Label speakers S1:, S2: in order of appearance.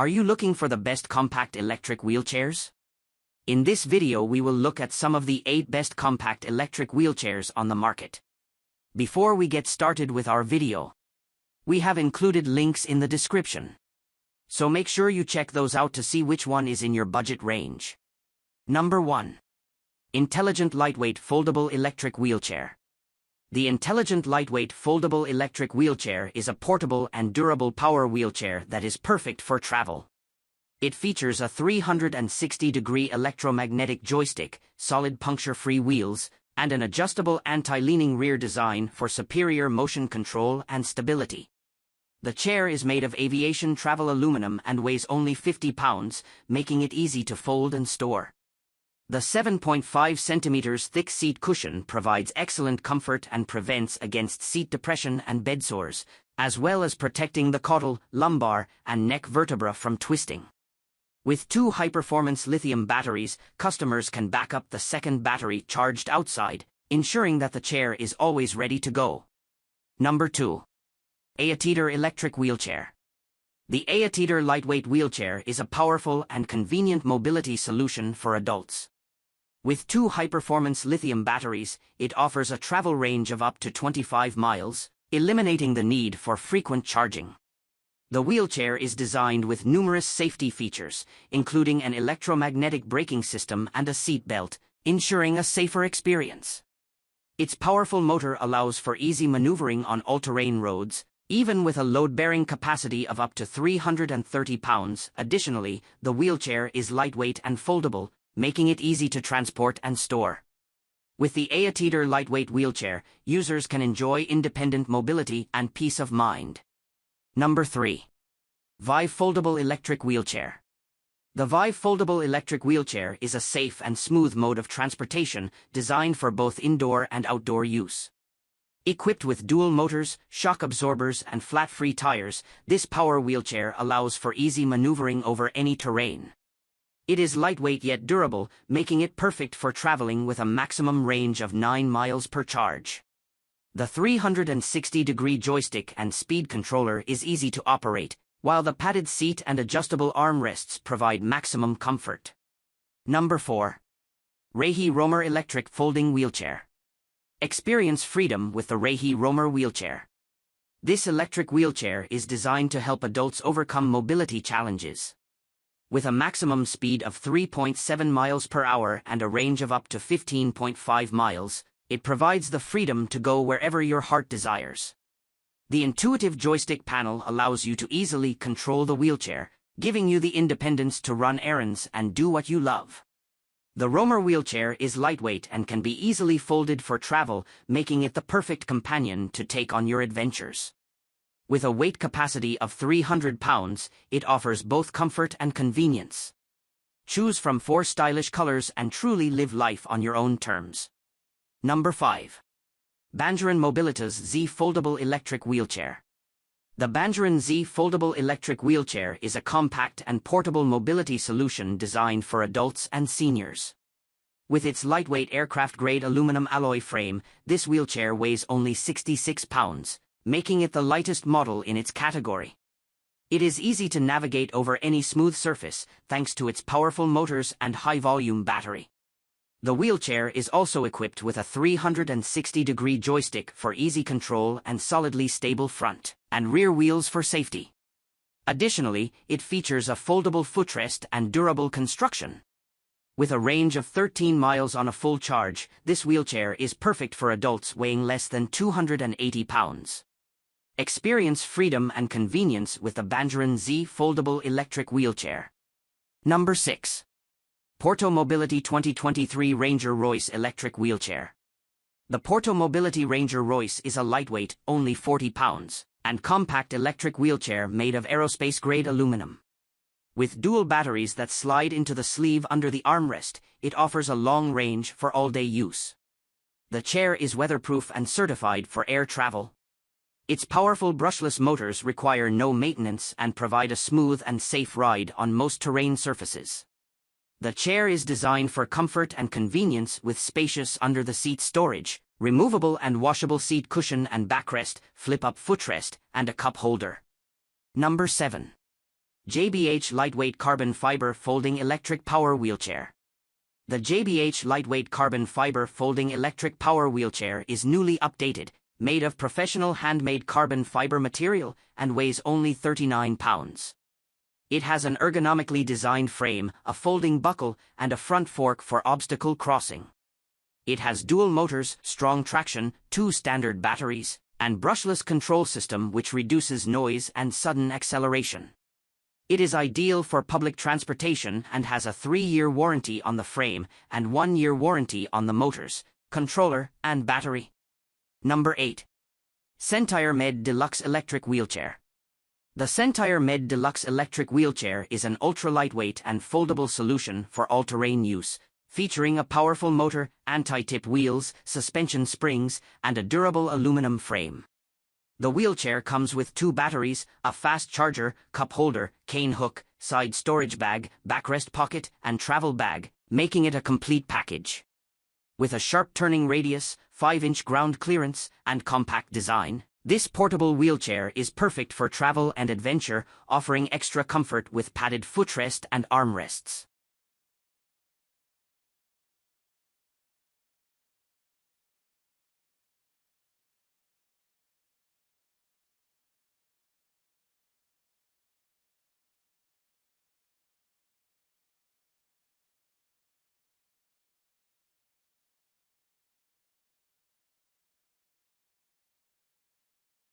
S1: Are you looking for the best compact electric wheelchairs? In this video we will look at some of the 8 best compact electric wheelchairs on the market. Before we get started with our video, we have included links in the description. So make sure you check those out to see which one is in your budget range. Number 1. Intelligent Lightweight Foldable Electric Wheelchair. The Intelligent Lightweight Foldable Electric Wheelchair is a portable and durable power wheelchair that is perfect for travel. It features a 360-degree electromagnetic joystick, solid puncture-free wheels, and an adjustable anti-leaning rear design for superior motion control and stability. The chair is made of aviation travel aluminum and weighs only 50 pounds, making it easy to fold and store. The 7.5 centimeters thick seat cushion provides excellent comfort and prevents against seat depression and bed sores, as well as protecting the caudal, lumbar, and neck vertebra from twisting. With 2 high-performance lithium batteries, customers can back up the second battery charged outside, ensuring that the chair is always ready to go. Number 2. Aotedor Electric Wheelchair. The Aotedor lightweight wheelchair is a powerful and convenient mobility solution for adults. With 2 high-performance lithium batteries, it offers a travel range of up to 25 miles, eliminating the need for frequent charging. The wheelchair is designed with numerous safety features, including an electromagnetic braking system and a seat belt, ensuring a safer experience. Its powerful motor allows for easy maneuvering on all-terrain roads, even with a load-bearing capacity of up to 330 pounds. Additionally, the wheelchair is lightweight and foldable, making it easy to transport and store. With the Aotedor lightweight wheelchair, users can enjoy independent mobility and peace of mind. Number 3. Vive Foldable Electric Wheelchair. The Vive Foldable Electric Wheelchair is a safe and smooth mode of transportation designed for both indoor and outdoor use. Equipped with dual motors, shock absorbers, and flat-free tires, this power wheelchair allows for easy maneuvering over any terrain. It is lightweight yet durable, making it perfect for traveling with a maximum range of 9 miles per charge. The 360-degree joystick and speed controller is easy to operate, while the padded seat and adjustable armrests provide maximum comfort. Number 4. Reyhee Roamer Electric Folding Wheelchair. Experience freedom with the Reyhee Roamer Wheelchair. This electric wheelchair is designed to help adults overcome mobility challenges. With a maximum speed of 3.7 miles per hour and a range of up to 15.5 miles, it provides the freedom to go wherever your heart desires. The intuitive joystick panel allows you to easily control the wheelchair, giving you the independence to run errands and do what you love. The Roamer wheelchair is lightweight and can be easily folded for travel, making it the perfect companion to take on your adventures. With a weight capacity of 300 pounds, it offers both comfort and convenience. Choose from 4 stylish colors and truly live life on your own terms. Number 5. Bangeran Mobilitas Z Foldable Electric Wheelchair. The Bangeran Z Foldable Electric Wheelchair is a compact and portable mobility solution designed for adults and seniors. With its lightweight aircraft-grade aluminum alloy frame, this wheelchair weighs only 66 pounds, making it the lightest model in its category. It is easy to navigate over any smooth surface thanks to its powerful motors and high-volume battery. The wheelchair is also equipped with a 360-degree joystick for easy control and solidly stable front and rear wheels for safety. Additionally, it features a foldable footrest and durable construction. With a range of 13 miles on a full charge, this wheelchair is perfect for adults weighing less than 280 pounds. Experience freedom and convenience with the Bangeran Z Foldable Electric Wheelchair. Number 6. Porto Mobility 2023 Ranger Royce Electric Wheelchair. The Porto Mobility Ranger Royce is a lightweight, only 40 pounds, and compact electric wheelchair made of aerospace-grade aluminum. With dual batteries that slide into the sleeve under the armrest, it offers a long range for all-day use. The chair is weatherproof and certified for air travel. Its powerful brushless motors require no maintenance and provide a smooth and safe ride on most terrain surfaces. The chair is designed for comfort and convenience with spacious under-the-seat storage, removable and washable seat cushion and backrest, flip-up footrest, and a cup holder. Number 7. JBH Lightweight Carbon Fiber Folding Electric Power Wheelchair. The JBH Lightweight Carbon Fiber Folding Electric Power Wheelchair is newly updated, made of professional handmade carbon fiber material, and weighs only 39 pounds. It has an ergonomically designed frame, a folding buckle, and a front fork for obstacle crossing. It has dual motors, strong traction, 2 standard batteries, and brushless control system which reduces noise and sudden acceleration. It is ideal for public transportation and has a 3-year warranty on the frame and 1-year warranty on the motors, controller, and battery. Number 8. Sentire Med Deluxe Electric Wheelchair. The Sentire Med Deluxe Electric Wheelchair is an ultra-lightweight and foldable solution for all-terrain use, featuring a powerful motor, anti-tip wheels, suspension springs, and a durable aluminum frame. The wheelchair comes with 2 batteries, a fast charger, cup holder, cane hook, side storage bag, backrest pocket, and travel bag, making it a complete package. With a sharp turning radius, 5-inch ground clearance, and compact design, this portable wheelchair is perfect for travel and adventure, offering extra comfort with padded footrest and armrests.